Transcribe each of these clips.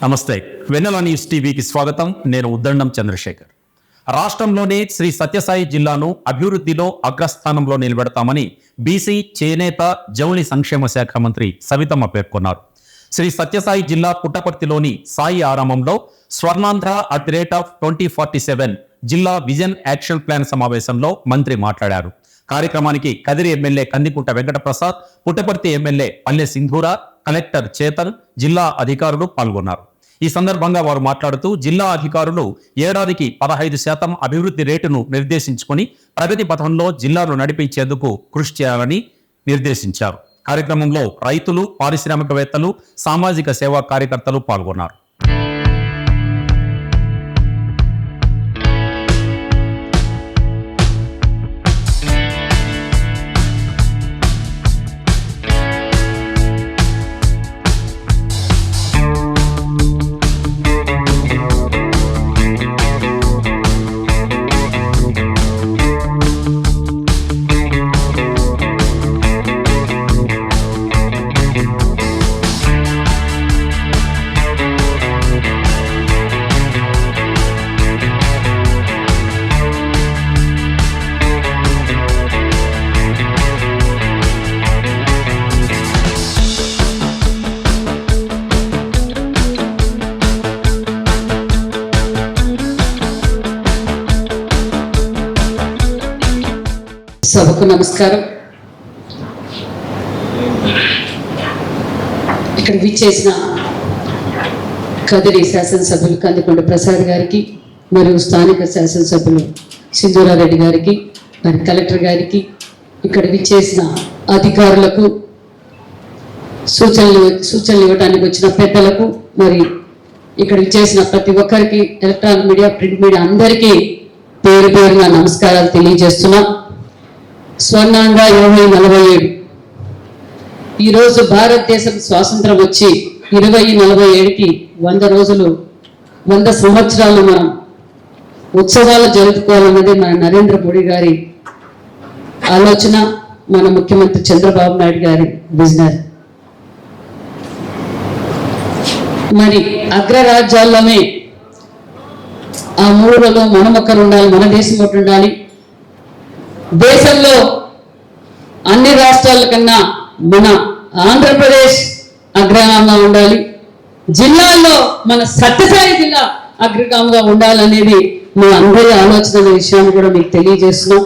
నమస్తే, వెన్నెల న్యూస్ టీవీకి స్వాగతం. నేను ఉద్దండం చంద్రశేఖర్. రాష్ట్రంలోనే శ్రీ సత్యసాయి జిల్లాను అభివృద్ధిలో అగ్రస్థానంలో నిలబెడతామని బీసీ, చేనేత, జౌళి సంక్షేమ శాఖ మంత్రి సవితమ్మ పేర్కొన్నారు. శ్రీ సత్యసాయి జిల్లా పుట్టపర్తిలోని సాయి ఆరామంలో స్వర్ణాంధ్ర @ 2047 జిల్లా విజన్ యాక్షన్ ప్లాన్ సమావేశంలో మంత్రి మాట్లాడారు. కార్యక్రమానికి కదిరి ఎమ్మెల్యే కందికుంట వెంకటప్రసాద్, పుట్టపర్తి ఎమ్మెల్యే పల్లె సింధూర, కలెక్టర్ చేతన్, జిల్లా అధికారులు పాల్గొన్నారు. ఈ సందర్భంగా వారు మాట్లాడుతూ జిల్లా అధికారులు ఏడాదికి 15% అభివృద్ధి రేటును నిర్దేశించుకుని ప్రగతి పథంలో జిల్లాను నడిపించేందుకు కృషి చేయాలని నిర్దేశించారు. కార్యక్రమంలో రైతులు, పారిశ్రామికవేత్తలు, సామాజిక సేవా కార్యకర్తలు పాల్గొన్నారు. సభకు నమస్కారం. ఇక్కడ విచ్చేసిన కదిరి శాసనసభ్యులు కందికొండ ప్రసాద్ గారికి, మరియు స్థానిక శాసనసభ్యులు సింధూరారెడ్డి గారికి, మరి కలెక్టర్ గారికి, ఇక్కడ విచ్చేసిన అధికారులకు, సూచనలు ఇవ్వడానికి వచ్చిన పెద్దలకు, మరి ఇక్కడ విచ్చేసిన ప్రతి ఒక్కరికి, ఎలక్ట్రానిక్ మీడియా, ప్రింట్ మీడియా అందరికీ పేరు పేరుగా నమస్కారాలు తెలియజేస్తున్నాం. స్వర్ణాంధ్ర 2047 ఈరోజు భారతదేశం స్వాతంత్రం వచ్చి 2047కి 100 రోజులు, 100 సంవత్సరాలు మనం ఉత్సవాలు జరుపుకోవాలన్నది మన నరేంద్ర మోడీ గారి ఆలోచన, మన ముఖ్యమంత్రి చంద్రబాబు నాయుడు గారి విజనరీ. మరి అగ్రరాజ్యాల్లోనే ఆ మూడులో మనం ఒక్కరు ఉండాలి, మన దేశం ఒకటి ఉండాలి. దేశంలో అన్ని రాష్ట్రాల కన్నా మన ఆంధ్రప్రదేశ్ అగ్రగామిగా ఉండాలి, జిల్లాల్లో మన సత్యసాయి జిల్లా అగ్రగామిగా ఉండాలనేది మీ అందరి ఆలోచన విషయాన్ని కూడా మీకు తెలియజేస్తున్నాం.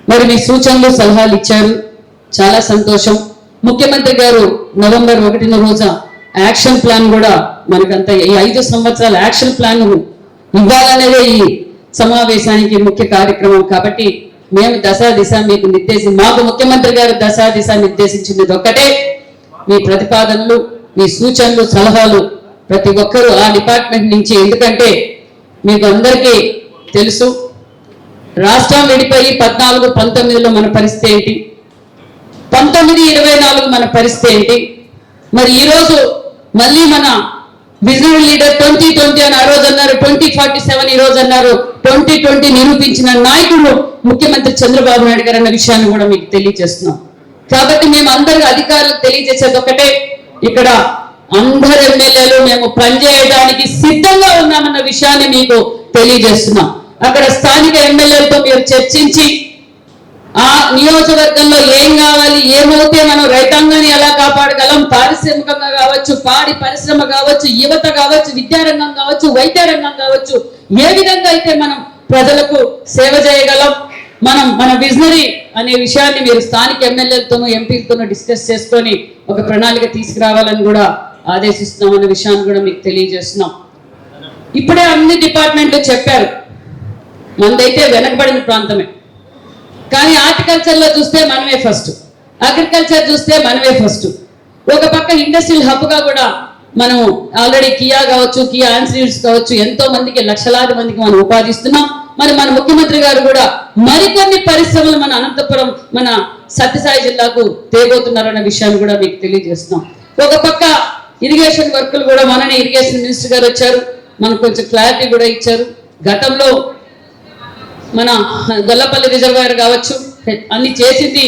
మరి మీ సూచనలు, సలహాలు ఇచ్చారు, చాలా సంతోషం. ముఖ్యమంత్రి గారు నవంబర్ 1వ రోజు యాక్షన్ ప్లాన్ కూడా మనకంతా ఈ 5 సంవత్సరాల యాక్షన్ ప్లాన్ ఇవ్వాలనేదే ఈ సమావేశానికి ముఖ్య కార్యక్రమం. కాబట్టి మేము దశా దిశ మీకు మాకు ముఖ్యమంత్రి గారు దశా దిశ నిర్దేశించింది ఒక్కటే, మీ ప్రతిపాదనలు, మీ సూచనలు, సలహాలు ప్రతి ఒక్కరూ ఆ డిపార్ట్మెంట్ నుంచి. ఎందుకంటే మీకు అందరికీ తెలుసు, రాష్ట్రం విడిపోయి 14-19లో మన పరిస్థితి ఏంటి, 19-24 మన పరిస్థితి ఏంటి. మరి ఈరోజు మళ్ళీ మన విజనరీ లీడర్ 2020 అని ఆ రోజు అన్నారు, 2047 ఈ రోజు అన్నారు. 2020 నిరూపించిన నాయకుడు ముఖ్యమంత్రి చంద్రబాబు నాయుడు గారు అన్న విషయాన్ని కూడా మీకు తెలియజేస్తున్నాం. కాబట్టి మేము అందరూ అధికారులకు తెలియజేసేది ఒకటే, ఇక్కడ అందరు ఎమ్మెల్యేలు మేము పనిచేయడానికి సిద్ధంగా ఉన్నామన్న విషయాన్ని మీకు తెలియజేస్తున్నాం. అక్కడ స్థానిక ఎమ్మెల్యేలతో మీరు చర్చించి ఆ నియోజకవర్గంలో ఏం కావాలి, ఏమవుతే మనం రైతాంగాన్ని ఎలా కాపాడగలం, పారిశ్రామికంగా కావచ్చు, పాడి పరిశ్రమ కావచ్చు, యువత కావచ్చు, విద్యారంగం కావచ్చు, వైద్య రంగం కావచ్చు, ఏ విధంగా అయితే మనం ప్రజలకు సేవ చేయగలం, మన విజనరీ అనే విషయాన్ని మీరు స్థానిక ఎమ్మెల్యేలతోనూ, ఎంపీలతోనూ డిస్కస్ చేసుకొని ఒక ప్రణాళిక తీసుకురావాలని కూడా ఆదేశిస్తున్నాం అనే విషయాన్ని కూడా మీకు తెలియజేస్తున్నాం. ఇప్పుడే అన్ని డిపార్ట్మెంట్లు చెప్పారు, మనదైతే వెనకబడిన ప్రాంతమే, కానీ హార్టికల్చర్లో చూస్తే మనమే ఫస్ట్, అగ్రికల్చర్ చూస్తే మనమే ఫస్ట్. ఒక పక్క ఇండస్ట్రియల్ హబ్గా కూడా మనం ఆల్రెడీ కియా కావచ్చు, కియా ఇన్స్టిట్యూట్స్ కావచ్చు, ఎంతో మందికి, లక్షలాది మందికి మనం ఉపాధిస్తున్నాం. మరి మన ముఖ్యమంత్రి గారు కూడా మరికొన్ని పరిశ్రమలు మన అనంతపురం, మన సత్యసాయి జిల్లాకు తేబోతున్నారన్న విషయాన్ని కూడా మీకు తెలియజేస్తున్నాం. ఒక పక్క ఇరిగేషన్ వర్కులు కూడా మననే ఇరిగేషన్ మినిస్టర్ గారు వచ్చారు, మనకు కొంచెం క్లారిటీ కూడా ఇచ్చారు. గతంలో మన గొల్లపల్లి రిజర్వాయర్ కావచ్చు, అన్ని చేసింది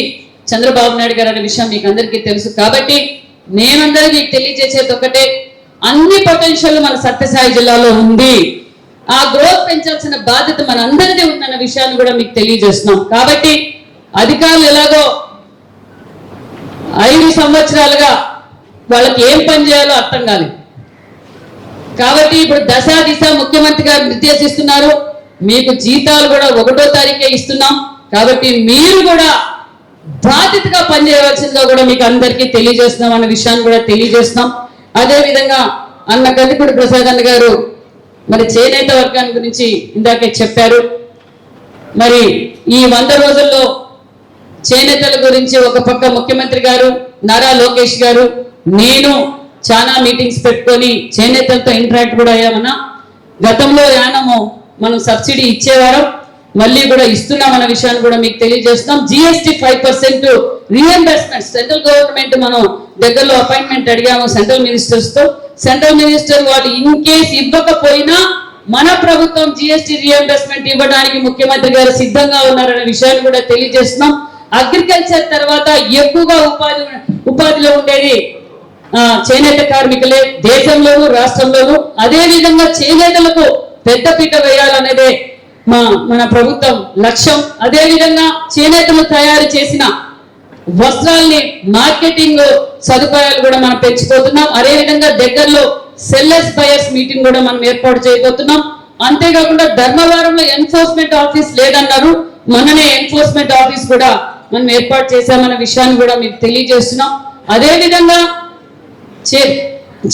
చంద్రబాబు నాయుడు గారు అనే విషయం మీకు అందరికీ తెలుసు. కాబట్టి నేనందరికీ తెలియజేసేది ఒకటే, అన్ని పొటెన్షియల్ మన సత్యసాయి జిల్లాలో ఉంది. ఆ గ్రోత్ పెంచాల్సిన బాధ్యత మన అందరిది ఉందన్న విషయాన్ని కూడా మీకు తెలియజేస్తున్నాం. కాబట్టి అధికారులు ఎలాగో 5 సంవత్సరాలుగా వాళ్ళకి ఏం పని చేయాలో అర్థం కాలేదు. కాబట్టి ఇప్పుడు దశ దిశ ముఖ్యమంత్రి గారు నిర్దేశిస్తున్నారు. మీకు జీతాలు కూడా 1వ తారీఖే ఇస్తున్నాం. కాబట్టి మీరు కూడా బాధ్యతగా పనిచేయవలసిందిగా కూడా మీకు అందరికీ తెలియజేస్తున్నాం అన్న విషయాన్ని కూడా తెలియజేస్తున్నాం. అదేవిధంగా అన్న కందిపూడి ప్రసాద్ అన్న గారు మరి చేనేత వర్గాన్ని గురించి ఇందాకే చెప్పారు. మరి ఈ 100 రోజుల్లో చేనేతల గురించి ఒక పక్క ముఖ్యమంత్రి గారు నారా లోకేష్ గారు నేను చాలా మీటింగ్స్ పెట్టుకొని చేనేతలతో ఇంటరాక్ట్ కూడా అయ్యామన్నా. గతంలో యానము మనం సబ్సిడీ ఇచ్చేవారం, మళ్ళీ కూడా ఇస్తున్నామన్న విషయాన్ని కూడా మీకు తెలియజేస్తున్నాం. GST 5% రీఎంబర్స్మెంట్ సెంట్రల్ గవర్నమెంట్ మనం దగ్గరలో అపాయింట్మెంట్ అడిగాము సెంట్రల్ మినిస్టర్స్ తో. సెంట్రల్ మినిస్టర్ వాళ్ళు ఇన్ కేస్ ఇవ్వకపోయినా మన ప్రభుత్వం GST రీఎంబర్స్మెంట్ ఇవ్వడానికి ముఖ్యమంత్రి గారు సిద్ధంగా ఉన్నారనే విషయాన్ని కూడా తెలియజేస్తున్నాం. అగ్రికల్చర్ తర్వాత ఎక్కువగా ఉపాధిలో ఉండేది చేనేత కార్మికులే దేశంలోను రాష్ట్రంలోను. అదే విధంగా చేనేతలకు పెద్దపీట వేయాలనేదే మన ప్రభుత్వం లక్ష్యం. అదే విధంగా చేనేతలు తయారు చేసిన వస్త్రాల్ని మార్కెటింగ్ సదుపాయాలు కూడా మనం పెంచిపోతున్నాం. అదే విధంగా దగ్గరలో సెల్లర్స్ బయర్స్ మీటింగ్ కూడా మనం ఏర్పాటు చేయబోతున్నాం. అంతేకాకుండా ధర్మవరంలో ఎన్ఫోర్స్మెంట్ ఆఫీస్ లేదన్నారు, మననే ఎన్ఫోర్స్మెంట్ ఆఫీస్ కూడా మనం ఏర్పాటు చేశామన్న విషయాన్ని కూడా మీకు తెలియజేస్తున్నాం. అదే విధంగా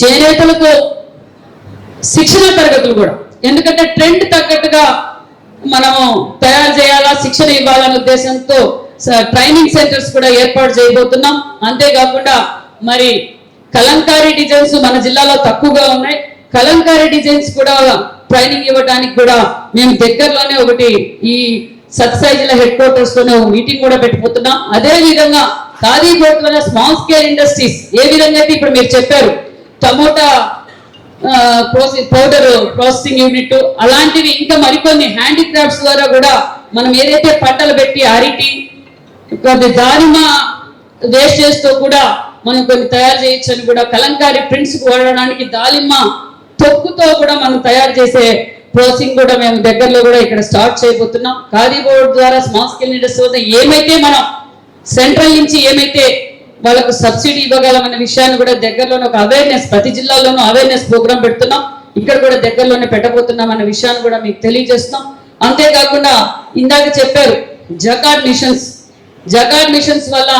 చేనేతలకు శిక్షణ తరగతులు కూడా, ఎందుకంటే ట్రెండ్ తగ్గట్టుగా మనము తయారు చేయాలా, శిక్షణ ఇవ్వాలనే ఉద్దేశంతో ట్రైనింగ్ సెంటర్స్ కూడా ఏర్పాటు చేయబోతున్నాం. అంతేకాకుండా మరి కలంకారీ డిజైన్స్ మన జిల్లాలో తక్కువగా ఉన్నాయి. కలంకారీ డిజైన్స్ కూడా ట్రైనింగ్ ఇవ్వడానికి కూడా మేము దగ్గరలోనే ఒకటి ఈ సత్యసాయి జిల్లా హెడ్ క్వార్టర్స్ లోనే మీటింగ్ కూడా పెట్టిపోతున్నాం. అదే విధంగా ఖాదీ బోర్డు వల్ల స్మాల్ స్కేల్ ఇండస్ట్రీస్ ఏ విధంగా అయితే ఇప్పుడు మీరు చెప్పారు టమోటా పౌడర్ ప్రాసెసింగ్ యూనిట్ అలాంటివి ఇంకా మరికొన్ని హ్యాండీక్రాఫ్ట్స్ ద్వారా కూడా మనం ఏదైతే పంటలు పెట్టి అరటి దానిమ్మ వేస్టేజ్ తో కూడా మనం కొన్ని తయారు చేయొచ్చు అని కూడా కలంకారీ ప్రింట్స్ వాడడానికి దానిమ్మ తొక్కుతో కూడా మనం తయారు చేసే ప్రాసెసింగ్ కూడా మేము దగ్గరలో కూడా ఇక్కడ స్టార్ట్ చేయబోతున్నాం. ఖాదీ బోర్డు ద్వారా స్మాల్ స్కేల్ ఇండస్ట్రీ ఏమైతే మనం సెంట్రల్ నుంచి ఏమైతే వాళ్ళకు సబ్సిడీ ఇవ్వగలమన్న విషయాన్ని కూడా దగ్గరలోనే ఒక అవేర్నెస్ ప్రతి జిల్లాలోనూ అవేర్నెస్ ప్రోగ్రామ్ పెడుతున్నాం. ఇక్కడ కూడా దగ్గరలోనే పెట్టబోతున్నాం అన్న విషయాన్ని కూడా మీకు తెలియజేస్తున్నాం. అంతేకాకుండా ఇందాక చెప్పారు జకార్డ్ మిషన్స్ వల్ల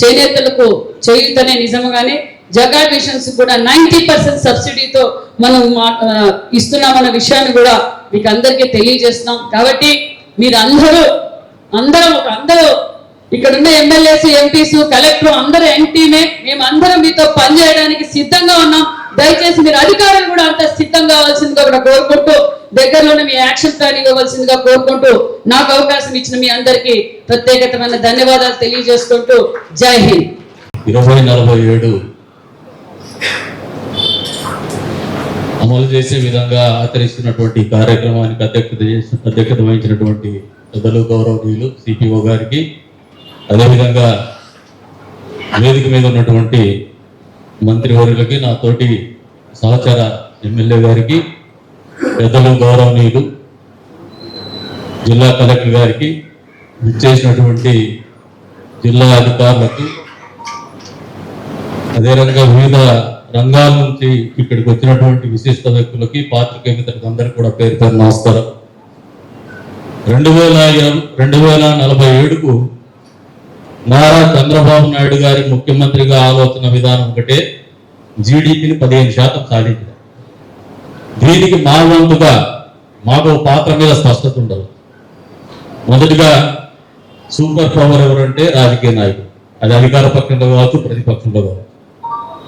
చేనేతలకు చేయూతనే నిజంగానే జకార్డ్ మిషన్స్ కూడా 90% సబ్సిడీతో మనం ఇస్తున్నామన్న విషయాన్ని కూడా మీకు అందరికీ తెలియజేస్తున్నాం. కాబట్టి మీరు అందరూ ఇక్కడ ఉన్న ఎమ్మెల్యేస్ ఎంపీస్ కలెక్టర్ అందరూ ఎంటీమే మేము అందరం మీతో పనిచేయడానికి సిద్ధంగా ఉన్నాం. దయచేసి మీరు అధికారులు కూడా అంత సిద్ధంగా కావాల్సిందిగా కూడా కోరుకుంటూ దగ్గరలోనే మీ యాక్షన్ ప్లాన్ ఇవ్వవలసిందిగా కోరుకుంటూ నాకు అవకాశం ఇచ్చిన మీ అందరికీ ప్రత్యేకమైన ధన్యవాదాలు తెలియజేసుకుంటూ జై హింద్. 2047 అమలు చేసే విధంగా ఆచరిస్తున్నటువంటి కార్యక్రమానికి అధ్యక్షత వహించినటువంటి పెద్దలు గౌరవనీయులు సిపిఓ గారికి, అదేవిధంగా వేదిక మీద ఉన్నటువంటి మంత్రివర్యులకి, నా తోటి సహచర ఎమ్మెల్యే గారికి, పెద్దలు గౌరవనీయులు జిల్లా కలెక్టర్ గారికి, ఇచ్చేసినటువంటి జిల్లా అధికారులకు, అదేవిధంగా వివిధ రంగాల నుంచి ఇక్కడికి వచ్చినటువంటి విశిష్ట వ్యక్తులకి, పాత్రికేయ మిత్రులకు అందరికీ కూడా పేరు పేరు నమస్కారం. 2047కు నారా చంద్రబాబు నాయుడు గారి ముఖ్యమంత్రిగా ఆలోచన విధానం ఒకటే, జీడిపిని 15% సాధించడం. దీనికి మా వంతుగా మాకు పాత్ర మీద స్పష్టత ఉండదు. మొదటిగా సూపర్ పవర్ ఎవరంటే రాజకీయ నాయకుడు, అది అధికార పక్షంలో కావచ్చు ప్రతిపక్షంలో కావచ్చు.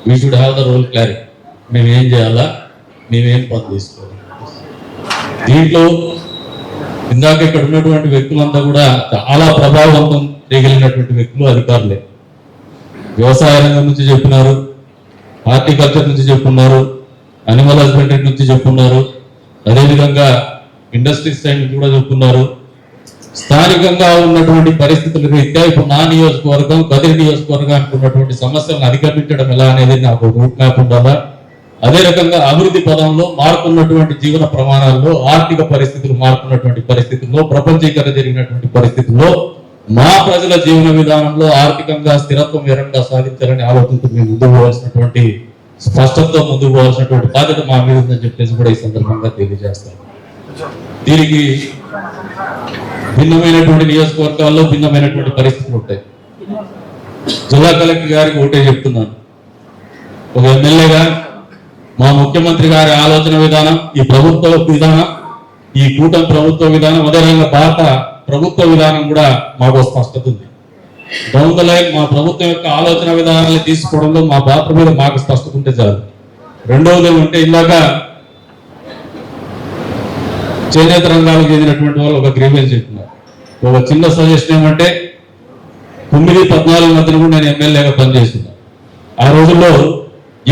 We should have the role clarity. మేము ఏం చేయాలా, మేమేం పని తీసుకోవాలి. దీంట్లో ఇందాక ఇక్కడ ఉన్నటువంటి వ్యక్తులంతా కూడా చాలా ప్రభావవంతం చేయగలిగినటువంటి వ్యక్తులు అధికారులే. వ్యవసాయ రంగం నుంచి చెప్పున్నారు, హార్టికల్చర్ నుంచి చెప్పున్నారు, అనిమల్ హస్బెండరీ నుంచి చెప్పున్నారు, అదేవిధంగా ఇండస్ట్రీస్ సైడ్ నుంచి కూడా చెప్పున్నారు. స్థానికంగా ఉన్నటువంటి పరిస్థితుల రీత్యా ఇప్పుడు నా నియోజకవర్గం, కదిరి నియోజకవర్గానికి ఉన్నటువంటి సమస్యలను అధిగమించడం ఎలా అనేది నాకు రూట్ మ్యాప్ ఉండాలా. అదే రకంగా అభివృద్ధి పదంలో మారుతున్నటువంటి జీవన ప్రమాణాల్లో, ఆర్థిక పరిస్థితులు మారుతున్నటువంటి పరిస్థితుల్లో, ప్రపంచీకరణ జరిగినటువంటి పరిస్థితుల్లో మా ప్రజల జీవన విధానంలో ఆర్థికంగా స్థిరత్వం ఏ రకంగా సాధించాలని ఆలోచనతో మేము ముందుకు పోవాల్సినటువంటి, స్పష్టతతో ముందుకు పోవాల్సినటువంటి బాధ్యత మా మీద ఉందని చెప్పేసి కూడా ఈ సందర్భంగా తెలియజేస్తాం. దీనికి భిన్నమైనటువంటి నియోజకవర్గాల్లో భిన్నమైనటువంటి పరిస్థితులు ఉంటాయి. జిల్లా కలెక్టర్ గారికి ఒకటే చెప్తున్నాను, ఒక ఎమ్మెల్యేగా మా ముఖ్యమంత్రి గారి ఆలోచన విధానం, ఈ ప్రభుత్వ విధానం, ఈ కూటమి ప్రభుత్వ విధానం, అదే రకంగా భారత ప్రభుత్వ విధానం కూడా మాకు స్పష్టత ఉంది. డౌన్ ద లైన్ మా ప్రభుత్వం యొక్క ఆలోచన విధానాన్ని తీసుకోవడంలో మా పాత్ర మీద మాకు స్పష్టత ఉంటే చాలు. రెండవది ఏమంటే, ఇందాక చేనేత రంగాలకు చెందినటువంటి వాళ్ళు ఒక గ్రీవెన్స్ చెప్తున్నారు. ఒక చిన్న సజెషన్ ఏమంటే, 9-14 మధ్యన కూడా నేను ఎమ్మెల్యేగా పనిచేస్తున్నా. ఆ రోజుల్లో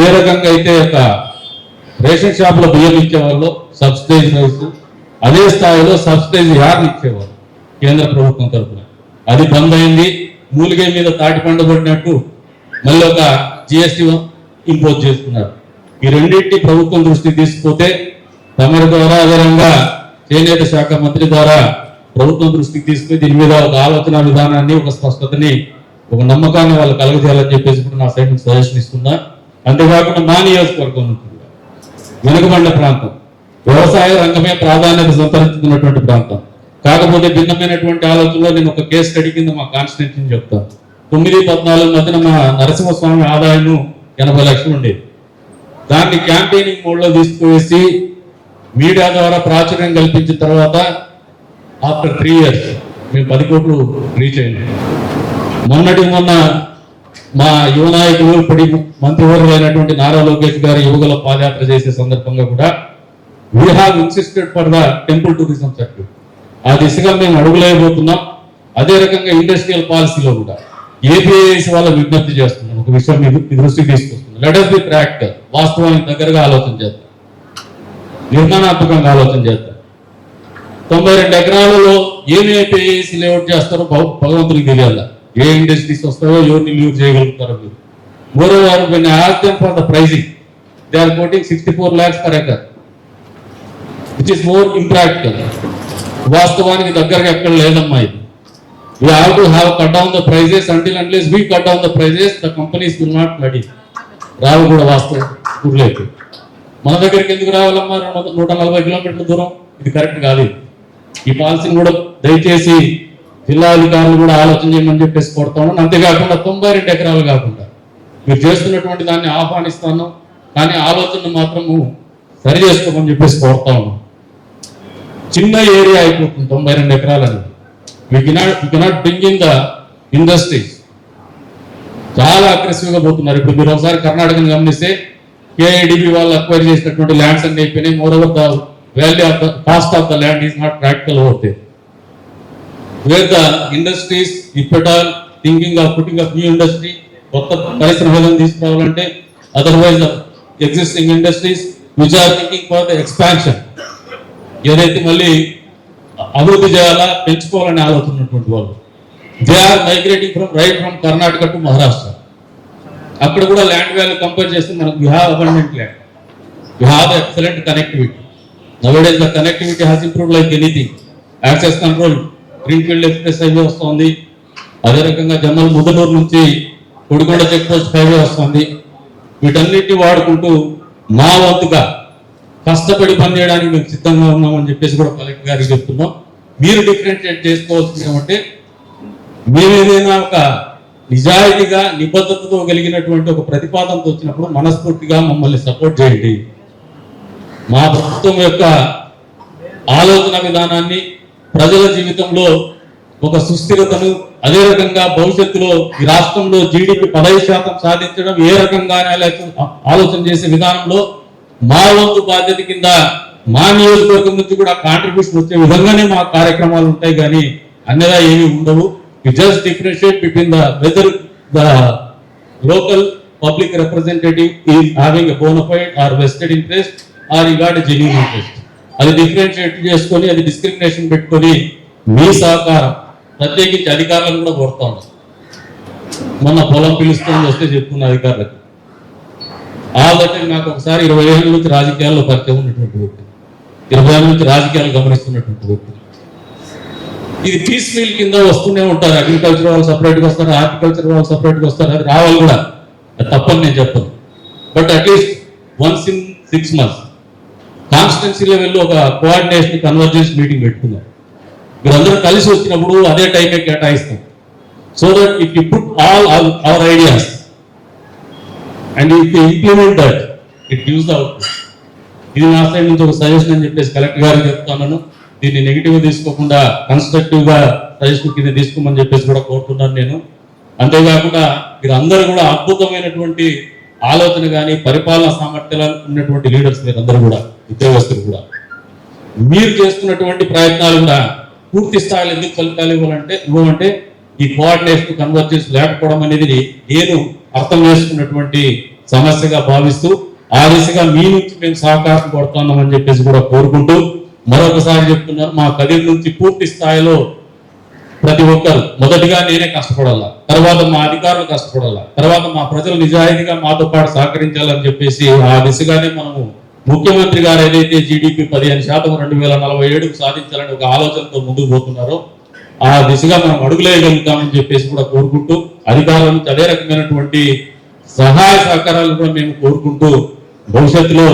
ఏ రకంగా అయితే ఒక రేషన్ షాప్ లో బియ్యం ఇచ్చేవాళ్ళు సబ్సిడైజ్ రైస్, అదే స్థాయిలో సబ్సిడైజ్ యార్న్ ఇచ్చేవాళ్ళు కేంద్ర ప్రభుత్వం తరఫున. అది బంద్ అయింది. మూలిగే మీద తాటి పండు పడినట్టు మళ్ళీ ఒక జిఎస్టీ ఇంపోజ్ చేస్తున్నారు. ఈ రెండింటిని ప్రభుత్వం దృష్టికి తీసుకుపోతే తమరి ద్వారా, అదేవిధంగా చేనేత శాఖ మంత్రి ద్వారా ప్రభుత్వం దృష్టికి తీసుకుని దీని మీద ఒక ఆలోచన విధానాన్ని, ఒక స్పష్టతని, ఒక నమ్మకాన్ని వాళ్ళు కలగజేయాలని చెప్పేసి కూడా నా సైడ్ నుంచి సజెషన్ ఇస్తున్నా. అంతేకాకుండా మా నియోజకవర్గం ఉంటుంది వెనుకబడిన ప్రాంతం, వ్యవసాయ రంగమే ప్రాధాన్యత సంతరించుకున్నటువంటి ప్రాంతం. కాకపోతే భిన్నమైనటువంటి ఆలోచనలో నేను ఒక కేసు స్టడీ కింద మా కాన్స్టిట్యూన్సీని చెప్తాను. 9-14 మధ్యన మా నరసింహస్వామి ఆదాయం 80 లక్షలు ఉండేది. దాన్ని క్యాంపెయినింగ్ మోడ్ లో తీసుకువేసి మీడియా ద్వారా ప్రాచుర్యం కల్పించిన తర్వాత ఆఫ్టర్ 3 years మేము 10 కోట్లు రీచ్ అయింది. మొన్న మా యువ నాయకులు, ఇప్పటి మంత్రివర్యులైనటువంటి నారా లోకేష్ గారు యువకుల పాదయాత్ర చేసే సందర్భంగా కూడా we have insisted for the temple tourism sector. ఆ దిశగా మేము అడుగులేకపోతున్నాం. అదే రకంగా ఇండస్ట్రియల్ పాలసీలో కూడా ఏపీఐసి వాళ్ళ విజ్ఞప్తి చేస్తున్నాం. ఒక విషయం మీ దృష్టికి తీసుకొస్తున్నాం. లెట్ us be practical, వాస్తవానికి దగ్గరగా ఆలోచన చేద్దాం, నిర్మాణాత్మకంగా ఆలోచన చేద్దాం. 92 ఎకరాలలో ఏమి ఏపీఐసి లేఅవుట్ చేస్తారో భగవంతునికి తెలియాల. ఏ ఇండస్ట్రీస్ వస్తాయో, ఎవరిని లీవ్ చేయగలుగుతారో మీరు. Moreover when I ask them for the pricing, they are quoting 64 lakhs per acre, which is more impractical. వాస్తవానికి దగ్గరగా ఎక్కడ లేదమ్మా ఇది. We have to have cut down the prices. Unless we cut down the prices, the companies will not bloody. రావు కూడా వాస్తవం ఊర్లేదు. మన దగ్గరికి ఎందుకు రావాలమ్మా 140 కిలోమీటర్ల దూరం? ఇది కరెక్ట్ కాదు. ఈ పాలసీని కూడా దయచేసి జిల్లా అధికారులు కూడా ఆలోచన చేయమని చెప్పేసి కోరుతా ఉన్నాను. అంతేకాకుండా 92 ఎకరాలు కాకుండా మీరు చేస్తున్నటువంటి దాన్ని ఆహ్వానిస్తాను, కానీ ఆలోచన మాత్రము సరి చేసుకోమని చెప్పేసి కోరుతా ఉన్నాను. చిన్న ఏరియా అయిపోతుంది 92 ఎకరాలు అనేది. we cannot bring in the industries. చాలా అగ్రెసివ్ గా పోతున్నారు. ఇప్పుడు మీరు ఒకసారి కర్ణాటకను గమనిస్తే కేఐడిబి వాళ్ళు అక్వైర్ చేసినటువంటి ల్యాండ్స్ అన్ని అయిపోయినాయి. Moreover the value of the cost of the land is not practical out there. Where the industries if at all thinking of putting up new industry, కొత్త పరిశ్రమలను తీసుకురావాలంటే, otherwise existing industries which are thinking for the expansion, ఏదైతే మళ్ళీ అభివృద్ధి చేయాలా, పెంచుకోవాలని ఆలోచనటువంటి వాళ్ళు, they are migrating from Karnataka to Maharashtra. అక్కడ కూడా ల్యాండ్ వాల్యూ కంపేర్ చేస్తే మనకు you have abundant land, you have excellent connectivity. నౌడేస్ the connectivity has improved like anything. Access control, greenfield express highway వస్తుంది. అదే రకంగా జమ్మల్ ముదనూరు నుంచి కొడికొండ చెక్ పోస్ట్ హైవే వస్తుంది. వీటన్నిటిని వాడుకుంటూ మా వంతుగా కష్టపడి పనిచేయడానికి మేము సిద్ధంగా ఉన్నామని చెప్పేసి కూడా కలెక్టర్ గారికి చెప్తున్నాం. మీరు డిఫరెన్షియేట్ చేసుకోవాల్సింది ఏమంటే, మేము ఏదైనా ఒక నిజాయితీగా, నిబద్ధతతో కలిగినటువంటి ఒక ప్రతిపాదనతో వచ్చినప్పుడు మనస్ఫూర్తిగా మమ్మల్ని సపోర్ట్ చేయండి. మా ప్రభుత్వం యొక్క ఆలోచన విధానాన్ని, ప్రజల జీవితంలో ఒక సుస్థిరతను, అదే రకంగా భవిష్యత్తులో ఈ రాష్ట్రంలో జీడిపి 15% సాధించడం ఏ రకంగా ఆలోచన చేసే విధానంలో మా వంతు బాధ్యత కింద మా నియోజకవర్గం నుంచి కూడా కాంట్రిబ్యూషన్ వచ్చే విధంగానే మా కార్యక్రమాలు ఉంటాయి, కానీ అన్నదా ఏమీ ఉండవు. We just differentiate between whether the local public representative is having a bona fide or vested interest or he got a genuine interest. అది డిఫరెన్షియేట్ చేసుకొని, అది డిస్క్రిమినేషన్ పెట్టుకొని మీ సహకారం, ప్రత్యేకించి అధికారులను కూడా కోరుతా ఉన్నాం. మొన్న పొలం పిలుస్తుంది వస్తే చెప్తున్న అధికారులకు ఆల్రెడీ నాకు ఒకసారి 20 ఏళ్ళ నుంచి రాజకీయాల్లో పరిచయం ఉన్నటువంటి వ్యక్తి, 20 ఏళ్ళ నుంచి రాజకీయాలు గమనిస్తున్నటువంటి వ్యక్తి. ఇది పీస్ మీల్ కింద వస్తూనే ఉంటారు. అగ్రికల్చర్ వాళ్ళు సపరేట్గా వస్తారు, హార్టికల్చర్ వాళ్ళు సపరేట్గా వస్తారు. అది రావాలి కూడా, అది తప్పని నేను చెప్పను. But at least once in 6 months constituency లెవెల్లో ఒక కోఆర్డినేషన్ కన్వర్జెన్స్ మీటింగ్ పెట్టుకుందాం. మీరందరూ కలిసి వచ్చినప్పుడు అదే టైమే కేటాయిస్తాం. So that if you put all our ideas and if you implement that it gives the output. ఇది నా సైడ్ నుంచి ఒక సజెషన్ అని చెప్పేసి కలెక్టర్ గారికి చెప్తున్నాను. దీన్ని నెగిటివ్ గా తీసుకోకుండా కన్స్ట్రక్టివ్ గా సజెషన్ కింద తీసుకోమని చెప్పేసి కూడా కోరుతున్నాను నేను. అంతేకాకుండా మీరు అందరూ కూడా అద్భుతమైనటువంటి ఆలోచన కానీ పరిపాలన సామర్థ్యాలు ఉన్నటువంటి లీడర్స్ మీరు అందరూ కూడా, ఉద్యోగస్తులు కూడా. మీరు చేస్తున్నటువంటి ప్రయత్నాలు కూడా పూర్తి స్థాయిలో ఎందుకు ఫలితాలు ఇవ్వమంటే ఈ కోఆర్డినేషన్ కన్వర్జెన్స్ లేకపోవడం అనేది నేను అర్థం చేసుకున్నటువంటి సమస్యగా భావిస్తూ ఆ దిశగా మీ నుంచి మేము సహకారం కొడుతున్నామని చెప్పేసి కూడా కోరుకుంటూ మరొకసారి చెప్తున్నారు, మా కదిరి నుంచి పూర్తి స్థాయిలో ప్రతి ఒక్కరు మొదటిగా నేనే కష్టపడాలా, తర్వాత మా అధికారులు కష్టపడాలా, తర్వాత మా ప్రజలు నిజాయితీగా మాతో పాటు సహకరించాలని చెప్పేసి ఆ దిశగానే మనము ముఖ్యమంత్రి గారు ఏదైతే జీడిపి 15% 2047కు సాధించాలని ఒక ఆలోచనతో ముందుకు పోతున్నారో ఆ దిశగా మనం అడుగులేయగలుగుతామని చెప్పేసి కూడా కోరుకుంటూ అధికారుల నుంచి అదే రకమైనటువంటి సహాయ సహకారాలు కూడా మేము కోరుకుంటూ భవిష్యత్తులో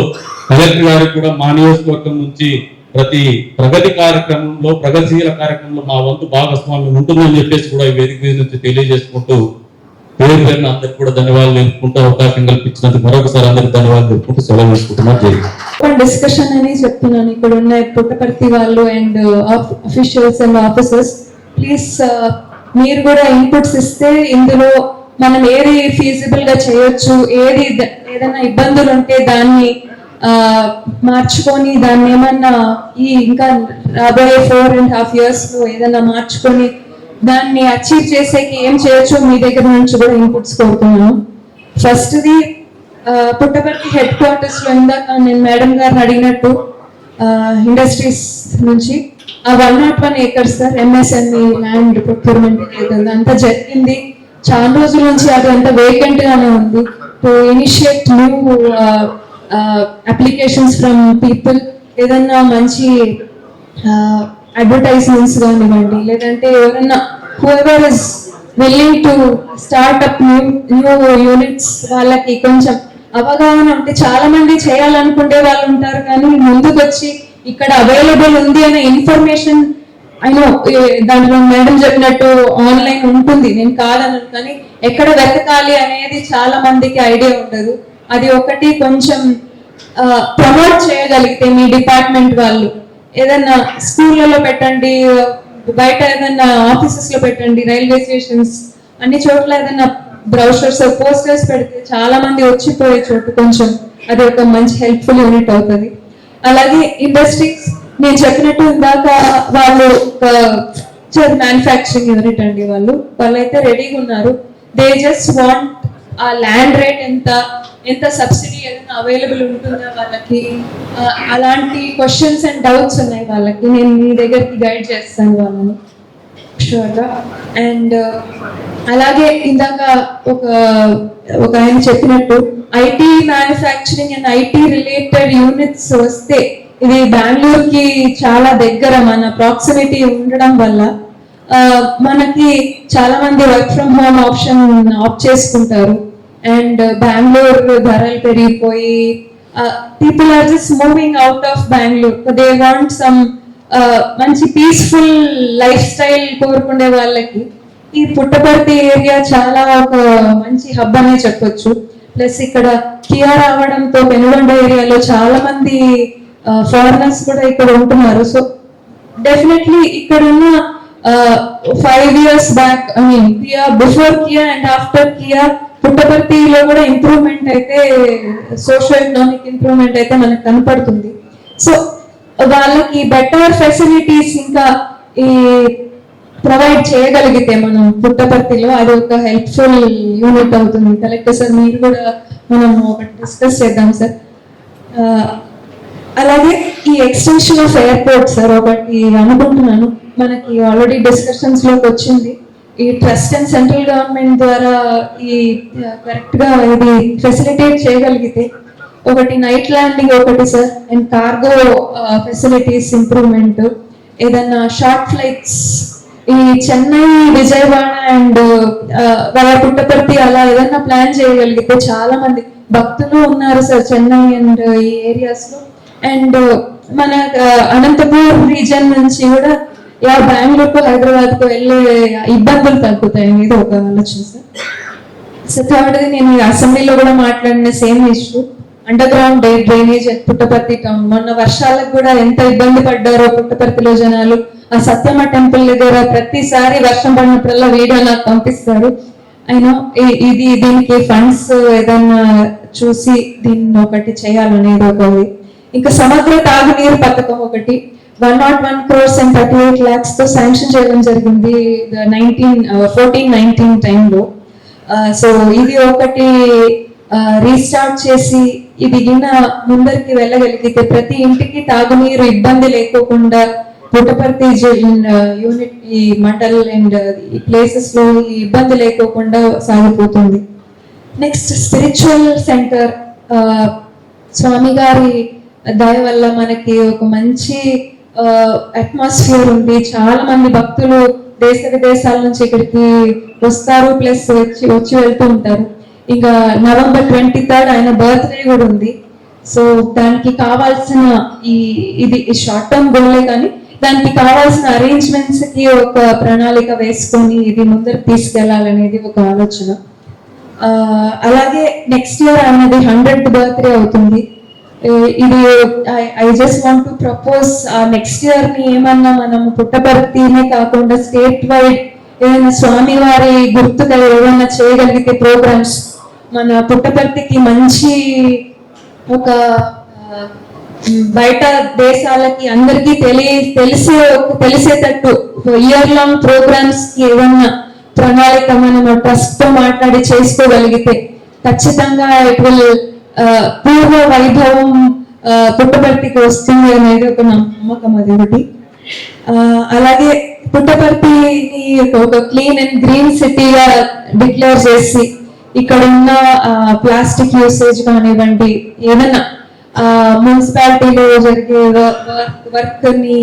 కలెక్టర్ గారికి కూడా మా నియోజకవర్గం నుంచి ప్రతి ప్రగతి కార్యక్రమంలో ప్రగతిశీల కార్యక్రమంలో మా వంతు భాగస్వామ్యం ఉంటుందని చెప్పేసి కూడా ఈ వేదిక మీద నుంచి తెలియజేసుకుంటూ పేరు పేరున అందరికి కూడా ధన్యవాదాలు తెలుపుకుంటూ అవకాశం కల్పించినందుకు మరొకసారి అందరికి ధన్యవాదాలు తెలుపుకుంటూ సెలవు తీసుకుంటున్నాను. డిస్కషన్ అని చెప్తున్నాను. ఇక్కడ ఉన్న పుట్టపర్తి వాళ్ళు and officials and officers please మీరు కూడా ఇన్పుట్స్ ఇస్తే ఇందులో మనం ఏది ఫీజిబుల్ గా చేయొచ్చు, ఏదైనా ఇబ్బందులు ఉంటే దాన్ని మార్చుకొని దాన్ని ఏమన్నా ఈ ఇంకా రాబోయే 4.5 years లో ఏదైనా మార్చుకొని దాన్ని అచీవ్ చేసేకి ఏం చేయొచ్చు మీ దగ్గర నుంచి కూడా ఇన్పుట్స్ కోరుతున్నాను. ఫస్ట్ది పుట్టపర్తి హెడ్ క్వార్టర్స్ లో ఇందాక నేను మేడం గారిని అడిగినట్టు ఇండస్ట్రీస్ నుంచి ఆ 101 acres sir MSME land procurement ఏదైనా అంతా జరిగింది. చాలా రోజుల నుంచి అది అంత వేకెంట్ గానే ఉంది. To initiate new applications from people, ఏదన్నా మంచి అడ్వర్టైజ్మెంట్స్ కానివ్వండి, లేదంటే ఎవరన్నా whoever is willing to start up new units వాళ్ళకి కొంచెం అవగాహన ఉంటే, చాలా మంది చేయాలనుకుంటే వాళ్ళు ఉంటారు కానీ ముందుకు వచ్చి ఇక్కడ అవైలబుల్ ఉంది అనే ఇన్ఫర్మేషన్ అయినో దాంట్లో మేడం చెప్పినట్టు ఆన్లైన్ ఉంటుంది, నేను కాదను, కానీ ఎక్కడ వెతకాలి అనేది చాలా మందికి ఐడియా ఉండదు. అది ఒకటి కొంచెం ప్రమోట్ చేయగలిగితే మీ డిపార్ట్మెంట్ వాళ్ళు ఏదన్నా స్కూళ్ళలో పెట్టండి, బయట ఏదన్నా ఆఫీసెస్ లో పెట్టండి, రైల్వే స్టేషన్స్ అన్ని చోట్ల ఏదన్నా బ్రౌషర్స్ పోస్టర్స్ పెడితే చాలా మంది వచ్చిపోయే చోటు కొంచెం అది ఒక మంచి హెల్ప్ఫుల్ యూనిట్ అవుతుంది. అలాగే ఇండస్ట్రీస్ నేను చెప్పినట్టు ఇందాక వాళ్ళు మ్యానుఫ్యాక్చరింగ్ యూనిట్ అండి, వాళ్ళైతే రెడీగా ఉన్నారు. దే జస్ట్ వాంట్ ఆ ల్యాండ్ రేట్ ఎంత సబ్సిడీ ఏదైనా అవైలబుల్ ఉంటుందా వాళ్ళకి, అలాంటి క్వశ్చన్స్ అండ్ డౌట్స్ ఉన్నాయి వాళ్ళకి. నేను మీ దగ్గరికి గైడ్ చేస్తాను వాళ్ళని షూర్గా. అండ్ అలాగే ఇందాక ఒక ఆయన చెప్పినట్టు IT manufacturing and IT related units వస్తే ఇది బెంగళూరుకి చాలా దగ్గర, మన ప్రాక్సిమిటీ ఉండడం వల్ల మనకి చాలా మంది work from home option opt చేసుకుంటారు. అండ్ బెంగళూరు ధరలు పెరిగిపోయి people are just moving out of Bengaluru. They want some మంచి పీస్ఫుల్ లైఫ్ స్టైల్ కోరుకునే వాళ్ళకి ఈ పుట్టపర్తి ఏరియా చాలా ఒక మంచి హబ్ అనే చెప్పొచ్చు. ప్లస్ ఇక్కడ కియా రావడంతో పెనుగొండ ఏరియాలో చాలా మంది ఫారినర్స్ కూడా ఇక్కడ ఉంటున్నారు. సో డెఫినెట్లీ ఇక్కడ ఉన్న 5 years back, I mean Kia before Kia and after Kia పుట్టపర్తిలో కూడా ఇంప్రూవ్మెంట్ అయితే, సోషల్ ఎకనామిక్ ఇంప్రూవ్మెంట్ అయితే మనకు కనపడుతుంది. సో వాళ్ళకి బెటర్ ఫెసిలిటీస్ ఇంకా ఈ ప్రొవైడ్ చేయగలిగితే మనం పుట్టపర్తిలో అది ఒక హెల్ప్ఫుల్ యూనిట్ అవుతుంది. కలెక్టర్ సార్ మీరు కూడా మనం ఒకటి డిస్కస్ చేద్దాం సార్. అలాగే ఈ ఎక్స్టెన్షన్ ఆఫ్ ఎయిర్పోర్ట్ సార్ ఒకటి అనుకుంటున్నాను, మనకి ఆల్రెడీ డిస్కషన్స్ లోకి వచ్చింది. ఈ ట్రస్ట్ అండ్ సెంట్రల్ గవర్నమెంట్ ద్వారా ఈ కరెక్ట్ గా ఇది ఫెసిలిటేట్ చేయగలిగితే, ఒకటి నైట్ ల్యాండింగ్ ఒకటి sir, and cargo facilities improvement, ఏదన్నా షార్ట్ ఫ్లైట్స్ ఈ చెన్నై విజయవాడ అండ్ పుట్టపర్తి అలా ఏదన్నా ప్లాన్ చేయగలిగితే, చాలా మంది భక్తులు ఉన్నారు సార్ చెన్నై అండ్ ఈ ఏరియాస్ లో, అండ్ మన అనంతపూర్ రీజన్ నుంచి కూడా బెంగళూరుకు హైదరాబాద్ కు వెళ్ళే ఇబ్బందులు తగ్గుతాయి అనేది ఒక ఆలోచన సార్. సో థర్డ్, నేను అసెంబ్లీలో కూడా మాట్లాడిన same issue, under ground drainage at Puttaparthi town. మొన్న వర్షాలకు కూడా ఎంత ఇబ్బంది పడ్డారో పుట్టపర్తిలో జనాలు. ఆ సత్యమ్మ టెంపుల్ దగ్గర ప్రతిసారి వర్షం పడినప్పుడల్లా వీడియో నాకు పంపిస్తారు. అయినా దీనికి ఫండ్స్ ఏదైనా చూసి దీన్ని ఒకటి చేయాలనేది ఒకటి. ఇంకా సమగ్ర తాగునీరు పథకం ఒకటి 101 crores and 38 lakhs తో శాంక్షన్ చేయడం జరిగింది 14-19 టైంలో. సో ఇది ఒకటి రీస్టార్ట్ చేసి ఇది ముందరికి వెళ్ళగలిగితే ప్రతి ఇంటికి తాగునీరు ఇబ్బంది లేకోకుండా పుట్టపర్తి యూనిట్ ఈ మండల్ అండ్ ఈ ప్లేసెస్ లో ఈ ఇబ్బంది లేకోకుండా సాగిపోతుంది. నెక్స్ట్ స్పిరిచువల్ సెంటర్, స్వామి గారి దయ వల్ల మనకి ఒక మంచి అట్మాస్ఫియర్ ఉంది. చాలా మంది భక్తులు దేశ విదేశాల నుంచి ఇక్కడికి వస్తారు, ప్లస్ వచ్చి వెళ్తూ ఉంటారు. ఇంకా November 23rd ఆయన బర్త్డే కూడా ఉంది. సో దానికి కావాల్సిన ఇది షార్ట్ టర్మ్ గోలే, కానీ దానికి కావాల్సిన అరేంజ్మెంట్స్ కి ఒక ప్రణాళిక వేసుకొని ఇది ముందరకు తీసుకెళ్లాలనేది ఒక ఆలోచన. అలాగే నెక్స్ట్ ఇయర్ ఆయనది 100th బర్త్డే అవుతుంది. ఇది I just want to propose next year ని ఏమన్నా మనం పుట్టపర్తినే కాకుండా స్టేట్ వైడ్ ఏదైనా స్వామి వారి గుర్తుగా ఏదైనా చేయగలిగితే ప్రోగ్రామ్స్ మన పుట్టపర్తికి మంచి ఒక బయట దేశాలకి అందరికీ తెలిసేటట్టు ఇయర్ లాంగ్ ప్రోగ్రామ్స్ కి ఏదన్నా ప్రణాళిక మనం ట్రస్ట్ తో మాట్లాడి చేసుకోగలిగితే ఖచ్చితంగా ఇట్ విల్ పూర్వ వైభవం పుట్టపర్తికి వస్తుంది అనేది ఒక నమ్మకం. అది ఒకటి. అలాగే పుట్టపర్తిని ఒక క్లీన్ అండ్ గ్రీన్ సిటీగా డిక్లేర్ చేసి ఇక్కడ ఉన్న ప్లాస్టిక్ యూసేజ్ కానివ్వండి, ఏదన్నా మున్సిపాలిటీలో జరిగే వర్క్ ని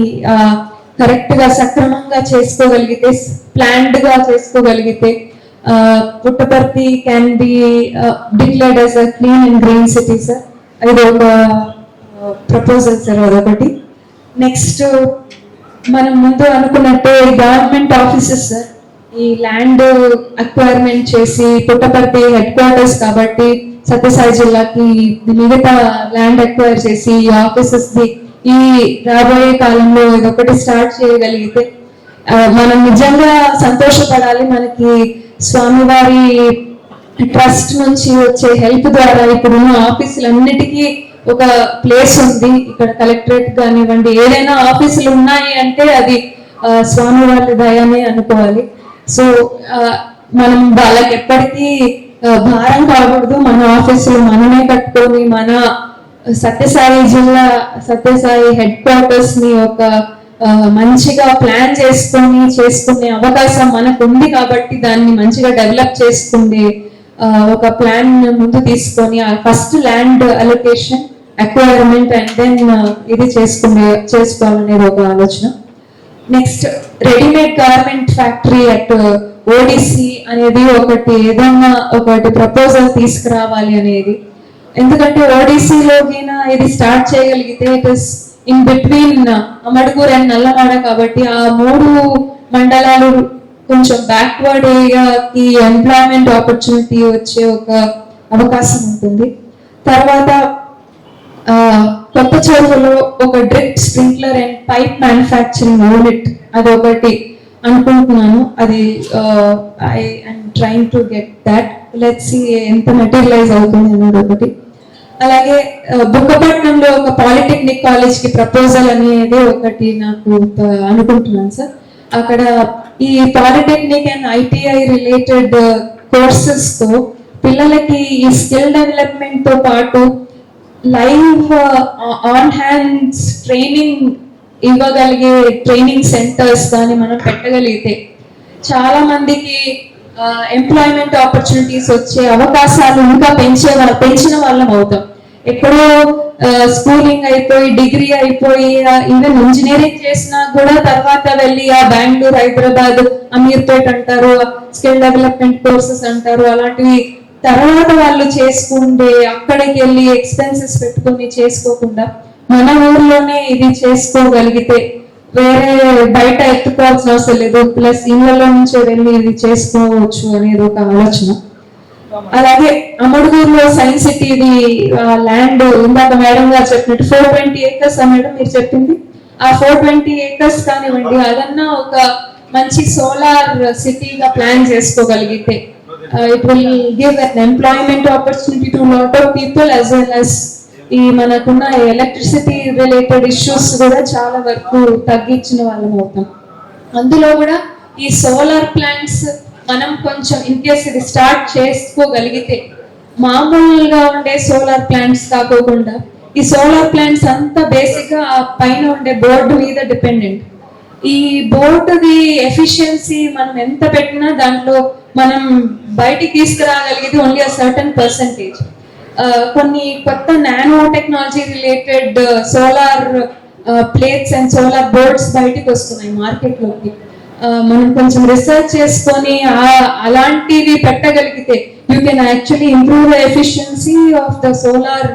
కరెక్ట్ గా సక్రమంగా చేసుకోగలిగితే, ప్లాన్డ్ గా చేసుకోగలిగితే Puttaparthi can be declared as a clean and green city sir. అది ఒక ప్రపోజల్ సార్, అదొకటి. నెక్స్ట్ మనం ముందు అనుకున్నట్టు గవర్నమెంట్ ఆఫీసెస్ సార్, ఈ ల్యాండ్ అక్వైర్మెంట్ చేసి పుట్టపర్తి హెడ్ క్వార్టర్స్ కాబట్టి సత్యసాయి జిల్లాకి మిగతా ల్యాండ్ అక్వైర్ చేసి ఈ ఆఫీసెస్ ఈ రాబోయే కాలంలో ఇదొకటి స్టార్ట్ చేయగలిగితే మనం నిజంగా సంతోషపడాలి. మనకి స్వామివారి ట్రస్ట్ నుంచి వచ్చే హెల్ప్ ద్వారా ఇప్పుడున్న ఆఫీసులన్నిటికీ ఒక ప్లేస్ ఉంది. ఇక్కడ కలెక్టరేట్ కానివ్వండి, ఏదైనా ఆఫీసులు ఉన్నాయి అంటే అది స్వామివారి దయనే అనుకోవాలి. సో మనం వాళ్ళకి ఎప్పటికీ భారం కాకూడదు. మన ఆఫీసులు మనమే కట్టుకొని మన సత్యసాయి హెడ్ క్వార్టర్స్ ని ఒక మంచిగా ప్లాన్ చేసుకునే అవకాశం మనకు ఉంది కాబట్టి దాన్ని మంచిగా డెవలప్ చేసుకునే ఒక ప్లాన్ ముందు తీసుకొని first land allocation, acquirement and then ఇది చేసుకోవాలనేది ఒక ఆలోచన. Next readymade garment factory at ODC అనేది ఒకటి, ఏదన్నా ఒకటి ప్రపోజల్ తీసుకురావాలి అనేది. ఎందుకంటే ఓడిసిలో ఇది స్టార్ట్ చేయగలిగితే it is in between Amadagur and Nallamada కాబట్టి ఆ 3 మండలాలు కొంచెం బ్యాక్వర్డ్ ఏరియాకి ఎంప్లాయ్మెంట్ ఆపర్చునిటీ వచ్చే ఒక అవకాశం ఉంటుంది. తర్వాత కొత్త చెరువులో ఒక drip, sprinkler and pipe manufacturing unit అదొకటి అనుకుంటున్నాను. అది I am trying to get that. Let's see ఎంత మెటీరియలైజ్ అవుతుంది అనేది ఒకటి. అలాగే బుక్కపట్నంలో ఒక పాలిటెక్నిక్ కాలేజ్ కి ప్రపోజల్ అనేది ఒకటి నాకు అనుకుంటున్నాను సార్. అక్కడ ఈ polytechnic and ITI related courses తో పిల్లలకి ఈ స్కిల్ డెవలప్మెంట్ తో పాటు లైవ్ ఆన్ హ్యాండ్స్ ట్రైనింగ్ ఇవ్వగలిగే ట్రైనింగ్ సెంటర్స్ కానీ మనం పెట్టగలిగితే చాలా మందికి ఎంప్లాయ్మెంట్ ఆపర్చునిటీస్ వచ్చే అవకాశాలు ఇంకా పెంచిన వాళ్ళం అవుతాం. ఎక్కడో స్కూలింగ్ అయిపోయి డిగ్రీ అయిపోయి ఈవెన్ ఇంజనీరింగ్ చేసినా కూడా తర్వాత వెళ్ళి ఆ బెంగళూరు, హైదరాబాద్, అమీర్పేట్ అంటారు, స్కిల్ డెవలప్మెంట్ కోర్సెస్ అంటారు, అలాంటివి తర్వాత వాళ్ళు చేసుకుంటే అక్కడికి వెళ్ళి ఎక్స్పెన్సెస్ పెట్టుకొని చేసుకోకుండా మన ఊర్లోనే ఇది చేసుకోగలిగితే వేరే బయట ఎత్తుకోవాల్సిన అవసరం లేదు, ప్లస్ ఇళ్లలో నుంచే వెళ్ళి ఇది చేసుకోవచ్చు అనేది ఒక ఆలోచన. అలాగే అమడుగూరులో సైన్స్ సిటీది ల్యాండ్ ఇందాక మేడం గారు చెప్పినట్టు 420 acres మేడం మీరు చెప్పింది, ఆ 420 acres కానివ్వండి, అదన్నా ఒక మంచి సోలార్ సిటీగా ప్లాన్ చేసుకోగలిగితే it will give an employment opportunity to lot of people as well as ఈ మనకున్న ఎలక్ట్రిసిటీ రిలేటెడ్ ఇష్యూస్ కూడా చాలా వరకు తగ్గించిన వాళ్ళం అవుతాం. అందులో కూడా ఈ సోలార్ ప్లాంట్స్ మనం కొంచెం ఇన్ కేస్ ఇది స్టార్ట్ చేసుకోగలిగితే మామూలుగా ఉండే సోలార్ ప్లాంట్స్ కాకోకుండా ఈ సోలార్ ప్లాంట్స్ అంతా బేసిక్ గా పైన ఉండే బోర్డు మీద డిపెండెంట్. ఈ బోర్డుది ఎఫిషియన్సీ మనం ఎంత పెట్టినా దాంట్లో మనం బయటికి తీసుకురాగలిగేది ఓన్లీ అ సర్టన్ పర్సంటేజ్. కొన్ని కొత్త nano technology related solar plates and solar boards బయటికి వస్తున్నాయి మార్కెట్లోకి. మనం కొంచెం రీసెర్చ్ చేసుకొని అలాంటివి పెట్టగలిగితే you can actually improve the efficiency of the solar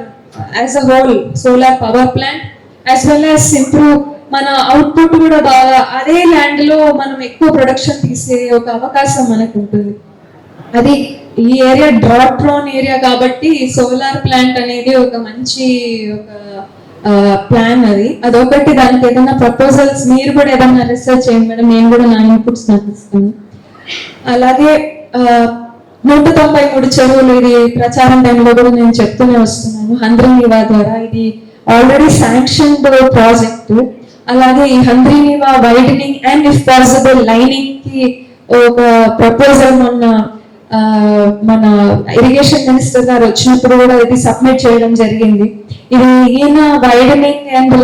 as a whole solar power plant as well as improve మన అవుట్పుట్ కూడా బాగా అదే ల్యాండ్ లో మనం ఎక్కువ ప్రొడక్షన్ తీసే ఒక అవకాశం మనకు ఉంటుంది. అది ఈ ఏరియా డ్రాట్ ప్రోన్ ఏరియా కాబట్టి సోలార్ ప్లాంట్ అనేది ఒక మంచి ఒక ప్లాన్. అదొకటి. దానికి ఏదైనా ప్రపోజల్స్ మీరు కూడా ఏదైనా రీసెర్చ్ చేయండి మేడం, నేను కూడా నా ఇన్పుట్స్ నాకు ఇస్తాను. అలాగే 193 చెరువులు, ఇది ప్రచారం టైంలో కూడా నేను చెప్తూనే వస్తున్నాను, హంద్రీనివా ద్వారా ఇది ఆల్రెడీ శాంక్షన్డ్ ప్రాజెక్టు. అలాగే ఈ Handri-Neeva widening and if possible lining కి ఒక ప్రపోజల్ మన ఇరిగేషన్ మినిస్టర్ గారు వచ్చినప్పుడు కూడా ఇది సబ్మిట్ చేయడం జరిగింది. ఇది ఈయన వైడనింగ్ అండ్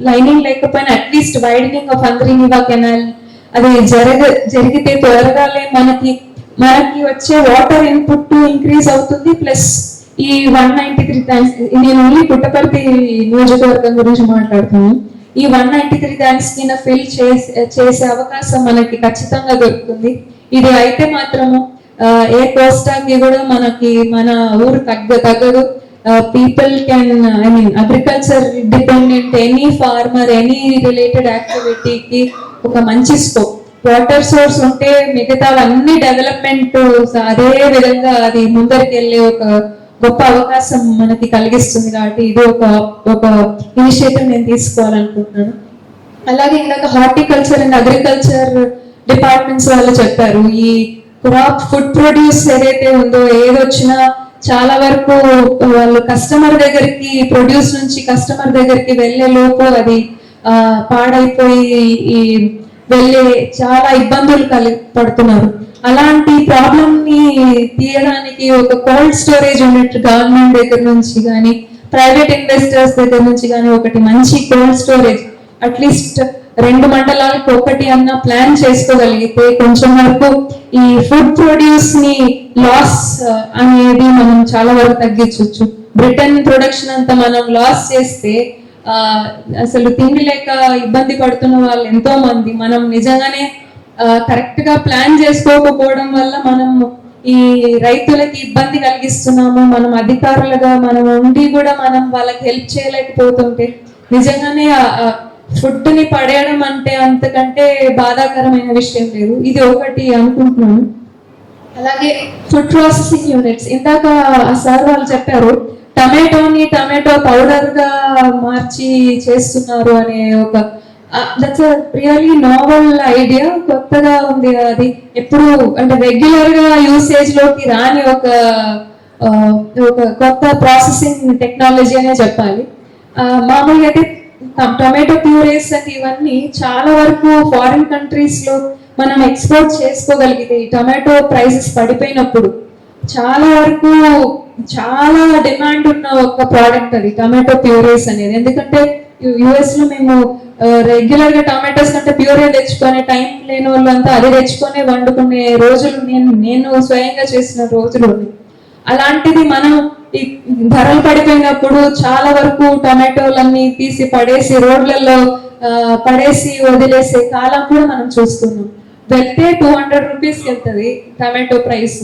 లైనింగ్ లేకపోయినా at least widening of Handri-Neeva canal అది జరిగితే త్వరగానే మనకి వచ్చే వాటర్ ఇన్పుట్ ఇంక్రీజ్ అవుతుంది. ప్లస్ ఈ 193 ట్యాంక్స్, నేను ఓన్లీ పుట్టపర్తి నియోజకవర్గం గురించి మాట్లాడుతాను, ఈ 193 ట్యాంక్స్ కింద ఫిల్ చేసే అవకాశం మనకి ఖచ్చితంగా దొరుకుతుంది. ఇది అయితే మాత్రము ఏ కోస్టాకి కూడా మనకి మన ఊరు తగ్గదు. People can agriculture dependent any farmer any related యాక్టివిటీకి ఒక మంచి స్కోప్. వాటర్ సోర్స్ ఉంటే మిగతావన్నీ డెవలప్మెంట్ అదే విధంగా అది ముందరికి వెళ్ళే ఒక గొప్ప అవకాశం మనకి కలిగిస్తుంది. కాబట్టి ఇది ఒక ఇనిషియేటివ్ నేను తీసుకోవాలనుకుంటున్నాను. అలాగే ఇందాక హార్టికల్చర్ అండ్ అగ్రికల్చర్ డిపార్ట్మెంట్స్ వాళ్ళు చెప్పారు, ఈ క్రాప్ ఫుడ్ ప్రొడ్యూస్ ఏదైతే ఉందో ఏదొచ్చినా చాలా వరకు వాళ్ళు కస్టమర్ దగ్గరికి ప్రొడ్యూస్ నుంచి కస్టమర్ దగ్గరికి వెళ్ళే లోపు అది పాడైపోయి వెళ్ళే చాలా ఇబ్బందులు పడుతున్నారు. అలాంటి ప్రాబ్లమ్ ని తీయడానికి ఒక కోల్డ్ స్టోరేజ్ ఉన్నట్టు గవర్నమెంట్ దగ్గర నుంచి కానీ ప్రైవేట్ ఇన్వెస్టర్స్ దగ్గర నుంచి కానీ ఒకటి మంచి కోల్డ్ స్టోరేజ్ అట్లీస్ట్ 2 మండలాలకు ఒకటి అన్న ప్లాన్ చేసుకోగలిగితే కొంచెం వరకు ఈ ఫుడ్ ప్రొడ్యూస్ ని లాస్ అనేది మనం చాలా వరకు తగ్గించవచ్చు. బ్రిటన్ ప్రొడక్షన్ అంతా మనం లాస్ చేస్తే అసలు తిండి లేక ఇబ్బంది పడుతున్న వాళ్ళు ఎంతో మంది. మనం నిజంగానే కరెక్ట్ గా ప్లాన్ చేసుకోకపోవడం వల్ల మనం ఈ రైతులకి ఇబ్బంది కలిగిస్తున్నాము. మనం అధికారులుగా మనం ఉండి కూడా మనం వాళ్ళకి హెల్ప్ చేయలేకపోతుంటే నిజంగానే ఫుడ్ ని పడేయడం అంటే అంతకంటే బాధాకరమైన విషయం లేదు. ఇది ఒకటి అనుకుంటున్నాను. అలాగే ఫుడ్ ప్రాసెసింగ్ యూనిట్స్, ఇందాక సార్ వాళ్ళు చెప్పారు టమాటో పౌడర్ గా మార్చి చేస్తున్నారు అనే ఒక దట్స్ రియల్లీ నోవెల్ ఐడియా, కొత్తగా ఉంది. అది ఎప్పుడు అంటే రెగ్యులర్ గా యూసేజ్ లోకి రాని ఒక కొత్త ప్రాసెసింగ్ టెక్నాలజీ అనే చెప్పాలి. మామూలుగా అయితే టొమాటో ప్యూరేస్ అని ఇవన్నీ చాలా వరకు ఫారిన్ కంట్రీస్ లో మనం ఎక్స్పోర్ట్ చేసుకోగలిగితే ఈ టొమాటో ప్రైసెస్ పడిపోయినప్పుడు చాలా వరకు చాలా డిమాండ్ ఉన్న ఒక ప్రోడక్ట్ అది టొమాటో ప్యూరేస్ అనేది. ఎందుకంటే యుఎస్ లో మేము రెగ్యులర్ గా టమాటోస్ కంటే ప్యూర్ తెచ్చుకునే టైం లేని వాళ్ళు అంతా అది తెచ్చుకొని వండుకునే రోజులు నేను స్వయంగా చేసిన రోజులు ఉన్నాయి. అలాంటిది మనం ఈ ధరలు పడిపోయినప్పుడు చాలా వరకు టమాటోలన్నీ తీసి పడేసి రోడ్లలో పడేసి వదిలేసే కాలం కూడా మనం చూస్తున్నాం. వెళ్తే 200 రూపీస్కి వెళ్తుంది టమాటో ప్రైస్,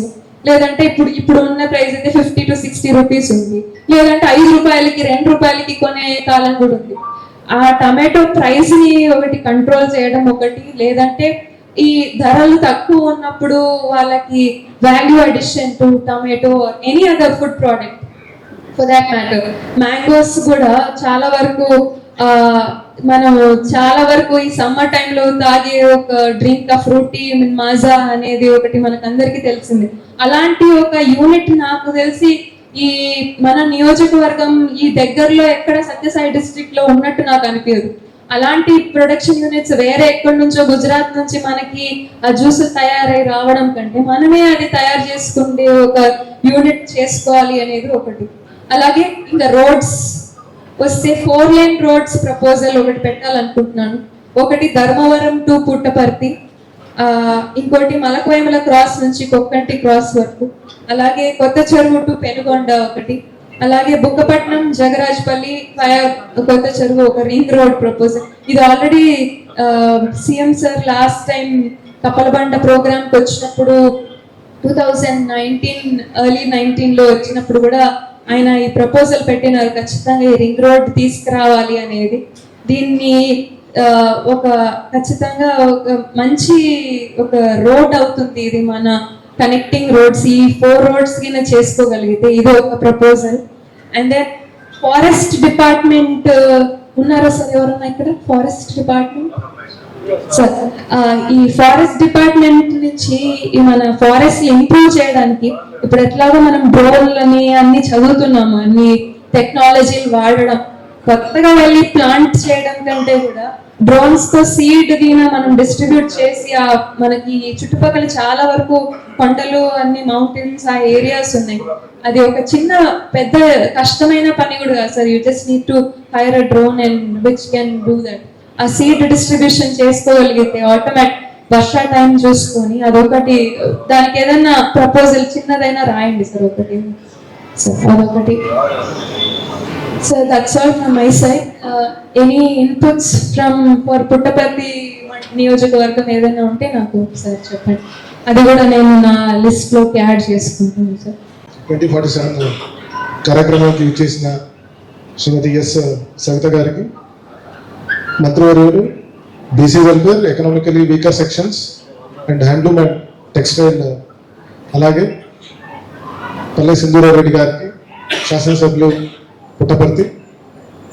లేదంటే ఇప్పుడు ఉన్న ప్రైస్ అయితే 50 to 60 రూపీస్ ఉంది, లేదంటే 5 రూపాయలకి 2 రూపాయలకి కొనే కాలం కూడా ఉంది. ఆ టమాటో ప్రైస్ ని ఒకటి కంట్రోల్ చేయడం ఒకటి, లేదంటే ఈ ధరలు తక్కువ ఉన్నప్పుడు వాళ్ళకి value addition to tomato any other food product for that matter. Mangoes కూడా చాలా వరకు మనం చాలా వరకు ఈ సమ్మర్ టైంలో తాగే ఒక డ్రింక్ ఆ ఫ్రూటీ మాజా అనేది ఒకటి మనకు అందరికీ తెలిసింది. అలాంటి ఒక యూనిట్ నాకు తెలిసి ఈ మన నియోజకవర్గం ఈ దగ్గరలో ఎక్కడ సత్యసాయి డిస్ట్రిక్ట్ లో ఉన్నట్టు నాకు అనిపించదు. అలాంటి ప్రొడక్షన్ యూనిట్స్ వేరే ఎక్కడి నుంచో గుజరాత్ నుంచి మనకి ఆ జ్యూస్ తయారై రావడం కంటే మనమే అది తయారు చేసుకుంటే ఒక యూనిట్ చేసుకోవాలి అనేది ఒకటి. అలాగే ఇంకా రోడ్స్ వస్తే 4 lane రోడ్స్ ప్రపోజల్ ఒకటి పెట్టాలనుకుంటున్నాను. ఒకటి ధర్మవరం టు పుట్టపర్తి, ఇంకోటి మలకవేమల క్రాస్ నుంచి కొక్కంటి క్రాస్ వరకు, అలాగే కొత్త చెరువు టు పెనుగొండ ఒకటి, అలాగే బుక్కపట్నం జగరాజ్పల్లి కొత్త చెరువు ఒక రింగ్ రోడ్ ప్రపోజల్. ఇది already CM sir last time Kappalabanda ప్రోగ్రామ్కి వచ్చినప్పుడు 2019 ఎర్లీ 19లో వచ్చినప్పుడు కూడా ఆయన ఈ ప్రపోజల్ పెట్టినారు, ఖచ్చితంగా ఈ రింగ్ రోడ్ తీసుకురావాలి అనేది. దీన్ని ఒక ఖచ్చితంగా ఒక మంచి ఒక రోడ్ అవుతుంది ఇది, మన కనెక్టింగ్ రోడ్స్ ఈ 4 roads కింద చేసుకోగలిగితే ఇది ఒక proposal. And then forest department ఉన్నారా సార్ ఎవరన్నా ఇక్కడ ఫారెస్ట్ డిపార్ట్మెంట్? సార్ ఈ ఫారెస్ట్ డిపార్ట్మెంట్ నుంచి మన ఫారెస్ట్ ఇంప్రూవ్ చేయడానికి ఇప్పుడు ఎట్లాగో మనం డ్రోన్లని అన్ని చదువుతున్నాము, అన్ని టెక్నాలజీలు వాడడం, కొత్తగా వెళ్ళి ప్లాంట్ చేయడం కంటే కూడా డ్రోన్స్ తో సీడ్ దిన మనం డిస్ట్రిబ్యూట్ చేసి మనకి చుట్టుపక్కల చాలా వరకు కొండలు అన్ని మౌంటైన్స్ ఆ ఏరియాస్ ఉన్నాయి. అది ఒక చిన్న పెద్ద కష్టమైన పని కూడా కాదు sir. You just need to hire a drone and which can do that. ఆ సీడ్ డిస్ట్రిబ్యూషన్ చేసుకోగలిగితే ఆటోమేటిక్ వర్షా టైం చూసుకొని అదొకటి, దానికి ఏదైనా ప్రపోజల్ చిన్నదైనా రాయండి సార్ ఒకటి. సార్ అదొకటి. So that's all from my side. Any inputs from for Puttaparthi నియోజకవర్గం ఏదైనా ఉంటే నాకు సార్ చెప్పండి, అది కూడా నేను నా లిస్ట్ లోకి యాడ్ చేసుకుంటాను సార్. 2047 కార్యక్రమానికి ఇచ్చేసిన శ్రీమతి ఎస్ సవిత గారికి, మంత్రివర్యులు, BC welfare, economically weaker sections and handloom and textile, అలాగే పల్లె సింధూరావు రెడ్డి గారికి, శాసనసభ్యులు పుట్టపర్తి,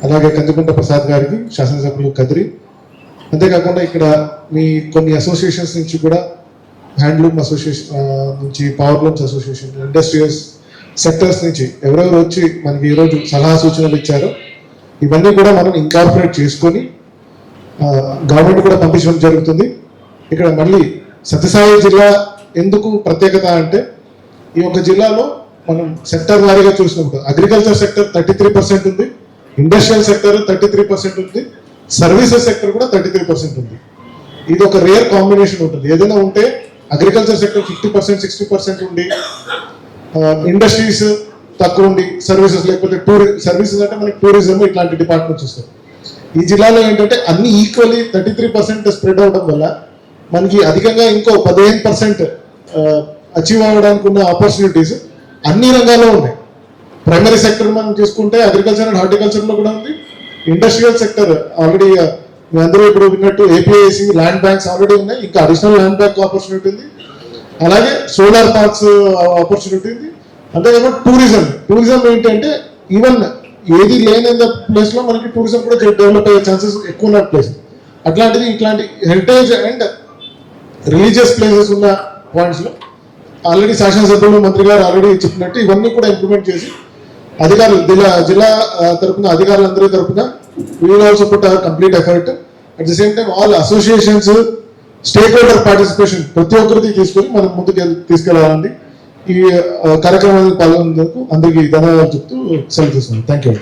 అలాగే కందికుంట ప్రసాద్ గారికి, శాసనసభ్యులు కదిరి, అంతేకాకుండా ఇక్కడ మీ కొన్ని అసోసియేషన్స్ నుంచి కూడా హ్యాండ్లూమ్ అసోసియేషన్ నుంచి, power looms association, industrials sectors నుంచి ఎవరెవరు వచ్చి మనకి ఈరోజు సలహా సూచనలు ఇచ్చారో ఇవన్నీ కూడా మనం ఇన్కార్పొరేట్ చేసుకొని గవర్నమెంట్ కూడా పంపించడం జరుగుతుంది. ఇక్కడ మళ్ళీ సత్యసాయి జిల్లా ఎందుకు ప్రత్యేకత అంటే, ఈ యొక్క జిల్లాలో మనం సెక్టర్ వారీగా చూసినప్పుడు అగ్రికల్చర్ సెక్టర్ 33% ఉంది, ఇండస్ట్రియల్ సెక్టర్ 33% ఉంది, సర్వీసెస్ సెక్టర్ కూడా 33% ఉంది. ఇది ఒక రేర్ కాంబినేషన్ ఉంటుంది. ఏదైనా ఉంటే అగ్రికల్చర్ సెక్టర్ 50% 60% ఉండి, ఇండస్ట్రీస్ తక్కువ ఉండి, సర్వీసెస్ లేకపోతే సర్వీసెస్ అంటే మనకి టూరిజం ఇట్లాంటి డిపార్ట్మెంట్స్ వస్తాయి. ఈ జిల్లాలో ఏంటంటే అన్ని ఈక్వల్లీ 33% స్ప్రెడ్ అవడం వల్ల మనకి అధికంగా ఇంకో 15% అచీవ్ అవ్వడానికి ఉన్న ఆపర్చునిటీస్ అన్ని రంగాల్లో ఉన్నాయి. ప్రైమరీ సెక్టర్ మనం చూసుకుంటే అగ్రికల్చర్ అండ్ హార్టికల్చర్లో కూడా ఉంది. ఇండస్ట్రియల్ సెక్టర్ ఆల్రెడీ మీ అందరూ ఇప్పుడు విన్నట్టు ఏపీఐసి ల్యాండ్ బ్యాంక్స్ ఆల్రెడీ ఉన్నాయి, ఇంకా అడిషనల్ ల్యాండ్ బ్యాంక్ ఆపర్చునిటీ ఉంది, అలాగే సోలార్ పార్క్స్ ఆపర్చునిటీ ఉంది. అంతేకాకుండా టూరిజం ఏంటంటే ఈవెన్ ఏది లేని ప్లేస్ లో మనకి టూరిజం కూడా డెవలప్ అయ్యే ఛాన్సెస్ ఎక్కువ ఉన్న ప్లేస్. అట్లాంటిది ఇట్లాంటి హెరిటేజ్ అండ్ రిలీజియస్ ప్లేసెస్ ఉన్న పాయింట్స్ లో ఆల్రెడీ శాసనసభ్యులు, మంత్రి గారు ఆల్రెడీ చెప్పినట్టు ఇవన్నీ కూడా ఇంప్లిమెంట్ చేసి అధికారులు జిల్లా తరఫున అధికారులందరి తరఫున we will also put our complete effort. At the same time all associations, stakeholder participation ప్రతి ఒక్కరికి తీసుకొని మనం ముందుకు తీసుకెళ్ళాలండి. ఈ కార్యక్రమానికి పాల్గొనేందుకు అందరికీ ధన్యవాదాలు చెప్తూ సెలవు తీసుకున్నాను. Thank you.